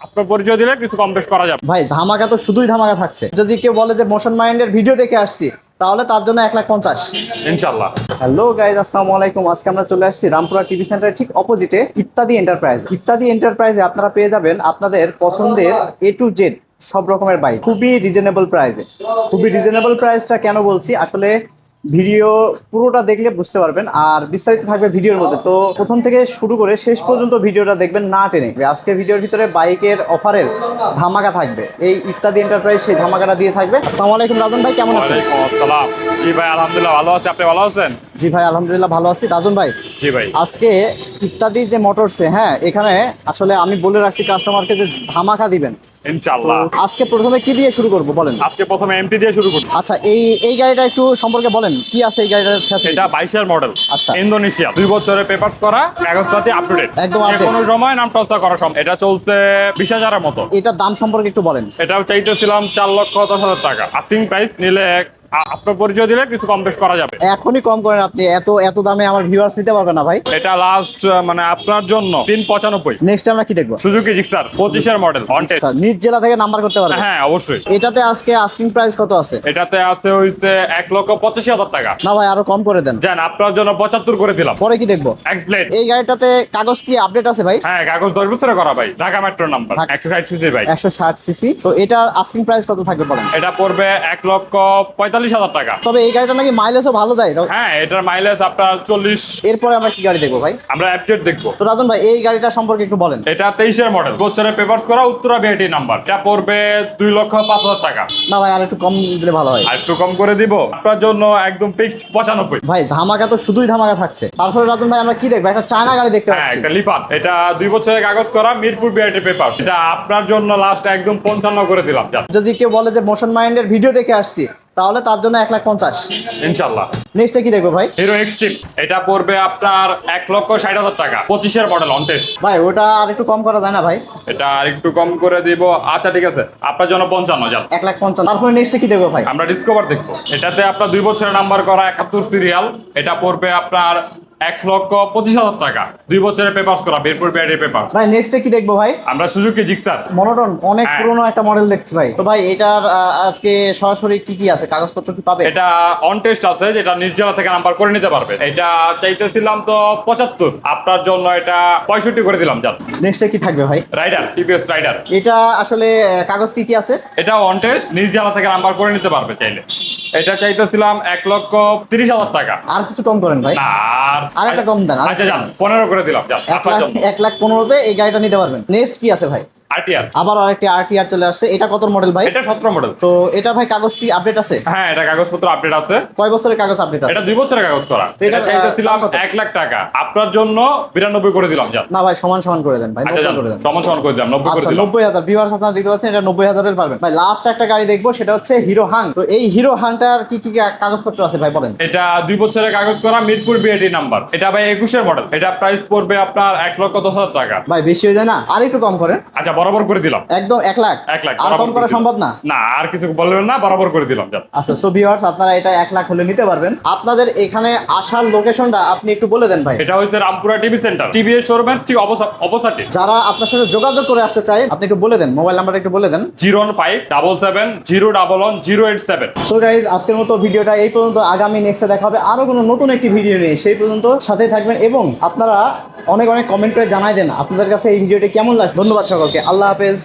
আপনার পরিচয় দিলে কিছু কম বেশ করা যাবে। ভাই ধামাকা তো শুধুই ধামাকা থাকছে। যদি কেউ বলে যে মোশন মাইন্ডের ভিডিও দেখে আসছি, তাহলে তার জন্য 1,50,000। ইনশাল্লাহ। হ্যালো গাইজ, আসসালামু আলাইকুম। আজকে আমরা চলে আসছি রামপুরা টিভি সেন্টারের ঠিক অপোজিটে ইত্যাদি এন্টারপ্রাইজ। ইত্যাদি এন্টারপ্রাইজে আপনারা পেয়ে যাবেন আপনাদের পছন্দের A to Z সব রকমের বাইক খুবই রিজনেবল প্রাইসে। খুবই রিজনেবল প্রাইসটা কেন বলছি, আসলে ভিডিও পুরোটা দেখলে বুঝতে পারবেন, আর বিস্তারিত থাকবে ভিডিওর মধ্যে। তো প্রথম থেকে শুরু করে শেষ পর্যন্ত ভিডিওটা দেখবেন না টেনে। আজকে ভিডিওর ভিতরে বাইকের অফারের ধামাকা থাকবে, এই ইত্যাদি এন্টারপ্রাইজ সেই ধামাকাটা দিয়ে থাকবে। আসসালামু আলাইকুম রাজন ভাই, কেমন আছেন? ওয়ালাইকুম আসসালাম। জি ভাই, আলহামদুলিল্লাহ ভালো আছি। আপনি ভালো আছেন? জি ভাই, আলহামদুলিল্লাহ ভালো আছি। রাজন ভাই, জি ভাই। আজকে ইত্যাদি যে মোটরসে, হ্যাঁ, এখানে আসলে আমি বলে রাখছি কাস্টমারকে যে ধামাকা দিবেন। ইনশাল্লাহ। তো আজকে প্রথমে কি দিয়ে শুরু করব বলেন? আজকে প্রথমে এমটি দিয়ে শুরু করছি। আচ্ছা, এই গাড়িটা একটু সম্পর্কে বলেন, কি আছে এই গাড়িটার ফ্যাসিলিটি? এটা 22-এর মডেল। আচ্ছা। ইন্দোনেশিয়া, 2 বছরের পেপারস করা, কাগজপাতি আপ টু ডেট। একদম update। কোনো সময় নাম ট্রান্সফার করা সম্ভব। এটা চলছে 20,000-এর মতো। এটার দাম সম্পর্কে একটু বলেন। এটাও চাইতেছিলাম 4,10,000 টাকা। আস্কিং প্রাইস নিলে আপনার পরিচয় দিলে কিছু কম বেশ করা যাবে। এখনই কম করেন আপনি, এত এত দামে আমার ভিউয়ার্স নিতে পারবে না ভাই। এটা লাস্ট মানে আপনার জন্য 3,95। নেক্সট আমরা কি দেখবো? সুজুকি জিক্সার 25-এর মডেল অন টেস্ট। আচ্ছা, নিজ জেলা থেকে নাম্বার করতে পারবে? হ্যাঁ অবশ্যই। এটাতে আজকে আস্কিং প্রাইস কত আছে? এটাতে আছে হইছে 1,85,000 টাকা। না ভাই, আরো কম করে দেন। জান, আপনার জন্য 75 করে দিলাম। পরে কি দেখবো? X blade. এই গাড়িটাতে কাগজ কি আপডেট আছে ভাই? হ্যাঁ, কাগজ 10 বছরে করা ভাই। ঢাকা মেট্রো নাম্বার, 160 সিসি ভাই। 160 সিসি। তো এটার আস্কিং প্রাইস কত থাকবে বলেন? এটা পড়বে 1,45,000 টাকা। তবে এই গাড়িটা নাকি মাইলেজও ভালো দেয়। হ্যাঁ, এটার মাইলেজ আপনার 40। এরপরে আমরা কি গাড়ি দেখবো ভাই? আমরা অ্যাপডেট দেখবো। তো রাজন ভাই, এই গাড়িটা সম্পর্কে একটু বলেন। এটা 23-এর মডেল, বছরের পেপারস করা, উত্তরা বিআইটি নাম্বার। এটা পড়বে 2,05,000 টাকা। না ভাই, আর একটু কম দিলে ভালো হয়। আর একটু কম করে দিব আপনার জন্য, একদম ফিক্সড 95। ভাই ধামাকা তো শুধুই ধামাকা থাকছে। তারপরে রাজন ভাই, আমরা কি দেখবো? একটা চায়না গাড়ি দেখতে হ্যাঁ, পাচ্ছি। একটা লিফান। এটা 2 বছরের কাগজ করা, মিরপুর বিআইটি পেপার। এটা আপনার জন্য লাস্ট একদম 55 করে দিলাম। যান। যদি কেউ বলে যে মোশন মাইন্ডের ভিডিও দেখে আসছি, তাহলে তার জন্য 1,50,000। ইনশাল্লাহ। নেক্সটে কি দেখবো ভাই? Hero Xtreme. এটা পড়বে আপনার 1,60,000 টাকা, 25-এর মডেল অন টেস্ট। ভাই ওটা আর একটু কম করা যায় না ভাই? এটা আর একটু কম করে দিব। আচ্ছা ঠিক আছে, আপনার জন্য 55,000। 1,50,000। তারপরে নেক্সটে কি দেখবো ভাই? আমরা ডিসকভার দেখবো। এটাতে আপনার 2 বছরের নাম্বার করা, 71 সিরিয়াল। এটা পড়বে আপনার 1,25,000 টাকা, 2 বছরের পেপারস করা, মিরপুর বিআইটি পেপার। ভাই নেক্সটে কি দেখবো ভাই? আমরা সুজুকি জিক্সার। মনোটন, অনেক হ্যাঁ। পুরনো একটা মডেল দেখছি ভাই। তো ভাই এটার আজকে সরাসরি কি কি আছে, কাগজপত্র কি পাবে? এটা অন টেস্ট আছে, যেটা নির্জলা থেকে নাম্বার করে নিতে পারবে। এটা চাইতেছিলাম তো 75, আপনার জন্য এটা 65 করে দিলাম। যান। নেক্সটে কি থাকবে ভাই? Raider, TVS Raider. এটা আসলে কাগজ কি কি আছে? এটা অন টেস্ট, নির্জলা থেকে নাম্বার করে নিতে পারবে চাইলে। এটা চাইতেছিলাম 1,30,000 টাকা। আর কিছু কম করেন ভাই। আর একটা কম দেন। আচ্ছা যান, 15 করে দিলাম। যান, আপনার জন্য 1,15,000-তে এই গাড়িটা নিতে পারবেন। নেক্সট কি আছে ভাই? আরটিআর। আবার আরেকটি আরটিআর চলে আসছে। এটা কত মডেল ভাই? এটা 17 মডেল। তো এটা ভাই কাগজ কি আপডেট আছে? হ্যাঁ, এটা কাগজপত্র আপডেট আছে। কয় বছরের কাগজ আপডেট আছে? এটা 2 বছরের কাগজ করা। তো এটা এটা চাইতেছিলাম দাম কত? 1 লাখ টাকা, আপনার জন্য 92 করে দিলাম। যান। না ভাই, সমান সমান করে দেন ভাই, আচ্ছা 90 যান, করে দেন। সমান সমান করে দিলাম, 90 করে আচ্ছা, দিলাম। 90,000 ভিউয়ার্স আপনারা দেখতে পাচ্ছেন, এটা 90,000-এর পারবেন ভাই। লাস্ট একটা গাড়ি দেখবো, সেটা হচ্ছে হিরো হাং। তো এই হিরো হাংটার কি কি কাগজপত্র আছে ভাই বলেন? এটা 2 বছরের কাগজ করা, মিরপুর বিআইটি নাম্বার। এটা ভাই 21-এর মডেল। এটা প্রাইস পড়বে আপনার 1,10,000 টাকা। ভাই বেশি হয়ে যায় না? আর একটু কম করেন। আচ্ছা, বরাবর করে দিলাম। একদম 1 লাখ। 1 লাখ আর বরাবর কম করে করা দিলাম। সম্ভব না? না, আর কিছু বলবেন না, বরাবর করে দিলাম। যান। আচ্ছা, সো ভিউয়ার্স আপনারা এটা 1 লাখ হলে নিতে পারবেন। আপনাদের এখানে আসার লোকেশনটা আপনি একটু বলে দেন ভাই। এটা হচ্ছে রামপুরা টিভি সেন্টার, টিভিএস শোরুমের ঠিক অপোজিটে। যারা আপনার সাথে যোগাযোগ করে আসতে চায়, আপনি একটু বলে দেন, মোবাইল নাম্বারটা একটু বলে দেন। 01577701187। সো গাইজ, আজকের মতো ভিডিওটা এই পর্যন্ত। আগামী নেক্সটে দেখা হবে আরো কোনো নতুন একটি ভিডিও নিয়ে। সেই পর্যন্ত সাথেই থাকবেন এবং আপনারা অনেক অনেক কমেন্ট করে জানাই দেন আপনাদের কাছে এই ভিডিওটি কেমন লাগছে। ধন্যবাদ সকলকে। আল্লাহ হাফেজ।